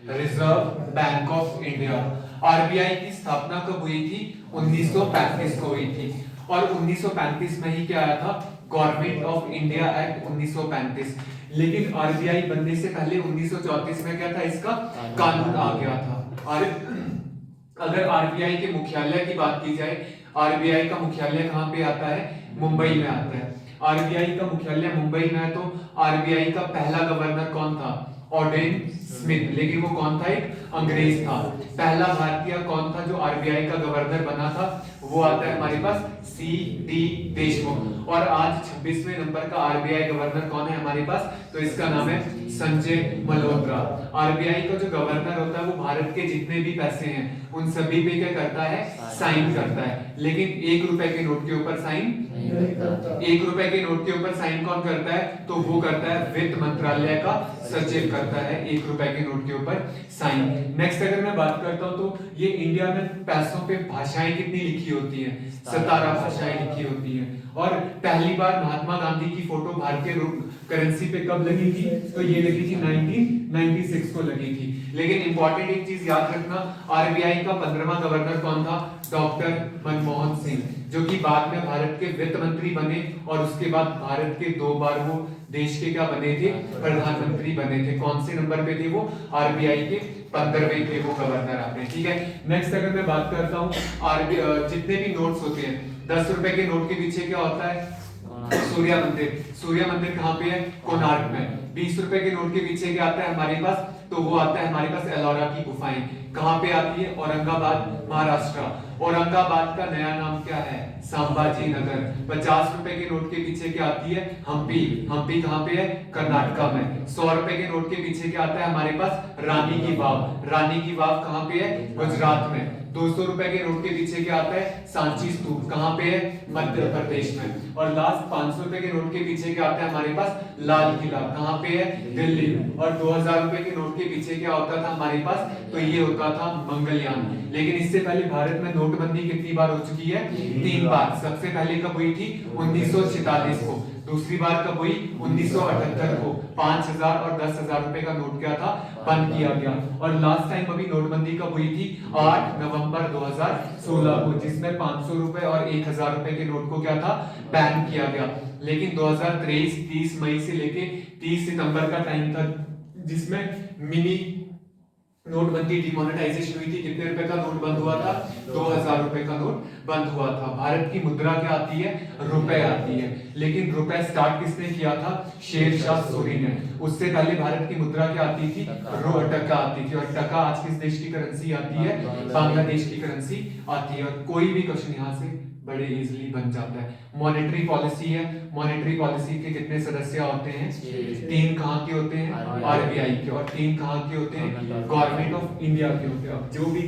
Reserve bank of India. RBI की स्थापना कब हुई थी? 1935 को हुई थी। और 1935 में ही क्या आया था? Government of India act 1935। लेकिन आरबीआई बनने से पहले 1934 में क्या था? इसका कानून आ गया था। और अगर आरबीआई के मुख्यालय की बात की जाए, आरबीआई का मुख्यालय कहाँ पे आता है? मुंबई में आता है। आरबीआई का मुख्यालय मुंबई में है। तो आरबीआई का पहला गवर्नर कौन था? Odean Smith. लेकिन वो कौन था? एक अंग्रेज था। पहला भारतीय कौन था जो आरबीआई का गवर्नर बना था? वो आता है हमारे पास सी डी देशमुख। और आज 26वें नंबर का आरबीआई गवर्नर कौन है हमारे पास? तो इसका नाम है संजय मल्होत्रा। आरबीआई का जो गवर्नर होता है वो भारत के जितने भी पैसे हैं उन सभी पे क्या करता है? साइन करता है। लेकिन 1 रुपए के नोट के ऊपर साइन नहीं करता। 1 रुपए के नोट के ऊपर साइन कौन करता है? तो वो करता है वित्त मंत्रालय का सचिव करता है 1 रुपए के नोट के ऊपर साइन। नेक्स्ट अगर मैं बात करता हूं तो ये इंडिया में पैसों पे भाषाएं कितनी लिखी होती हैं? 17 भाषाएं लिखी होती हैं। और पहली बार महात्मा गांधी की फोटो भारतीय करेंसी पे कब लगी थी? तो ये लगी थी 1996 को लगी थी। लेकिन इंपॉर्टेंट एक चीज याद रखना, आरबीआई का 15वां गवर्नर कौन था? डॉक्टर मनमोहन सिंह, जो कि बाद में भारत के वित्त मंत्री बने और उसके बाद भारत के 2 बार वो देश के क्या बने थे? प्रधानमंत्री बने थे। कौन से नंबर पे थे वो? आरबीआई के 15वें थे वो गवर्नर आपने। ठीक है। नेक्स्ट अगर मैं बात करता हूँ, आरबीआई जितने भी नोट्स होते हैं, 10 रुपए के नोट के पीछे क्या होता है? सूर्य मंदिर। सूर्य मंदिर कहाँ पे है? कोणार्क में। 20 रुपए के नोट के पीछे क्या आता है हमारे पास? तो वो आता है हमारे पास एलोरा की गुफाएं। कहाँ पे आती है? औरंगाबाद, महाराष्ट्र। औरंगाबाद का नया नाम क्या है? संभाजी नगर। 50 रुपए के नोट के पीछे क्या आती है? हम्पी। हम्पी कहाँ पे है? कर्नाटका में। 100 रुपए के नोट के पीछे क्या आता है हमारे पास? रानी की वाव। रानी की वाव कहाँ पे है? गुजरात में। 200 रुपए के नोट के पीछे क्या आता है? सांची स्तूप। कहाँ पे है? मध्य प्रदेश में। और लास्ट 500 रुपए के नोट के पीछे क्या आता है हमारे पास? लाल किला। कहाँ पे है? दिल्ली। और 2000 रुपए के नोट के पीछे क्या होता था हमारे पास? तो ये होता था मंगलयान। लेकिन इससे पहले भारत में नोटबंदी कितनी बार हो चुकी है? 3 बार। सबसे पहले कब हुई थी? 1946 को। दूसरी बार कब हुई? 1978 को। 5000 और 10,000 रुपए का नोट क्या था? बंद किया गया। और लास्ट टाइम अभी नोटबंदी कब हुई थी? 8 नवंबर 2016 को, जिसमें 500 रुपए और 1000 रुपए के नोट को क्या था? बैन किया गया। लेकिन 2023 30 मई से लेके 30 सितंबर का टाइम था जिसमें मिनी नोटबंदी डिमोनेटाइजेशन हुई थी। कितने रुपए का नोट बंद हुआ था? 2000 रुपए का नोट बंद हुआ था। भारत की मुद्रा क्या आती है? रुपए आती है। लेकिन रुपए स्टार्ट किसने किया था? शेरशाह सूरी ने। उससे पहले भारत की मुद्रा क्या आती थी? टका आती थी। और टका आज किस देश की करेंसी आती है? बांग्लादेश की करेंसी आती है। और कोई भी क्वेश्चन यहाँ से बड़े इजीली बन जाता है। मॉनेटरी पॉलिसी है। मॉनेटरी पॉलिसी के कितने सदस्य होते हैं? 3 कहाँ के होते हैं? आरबीआई के। और 3 कहाँ के होते हैं? गवर्नमेंट ऑफ इंडिया के होते हैं। अब जो भी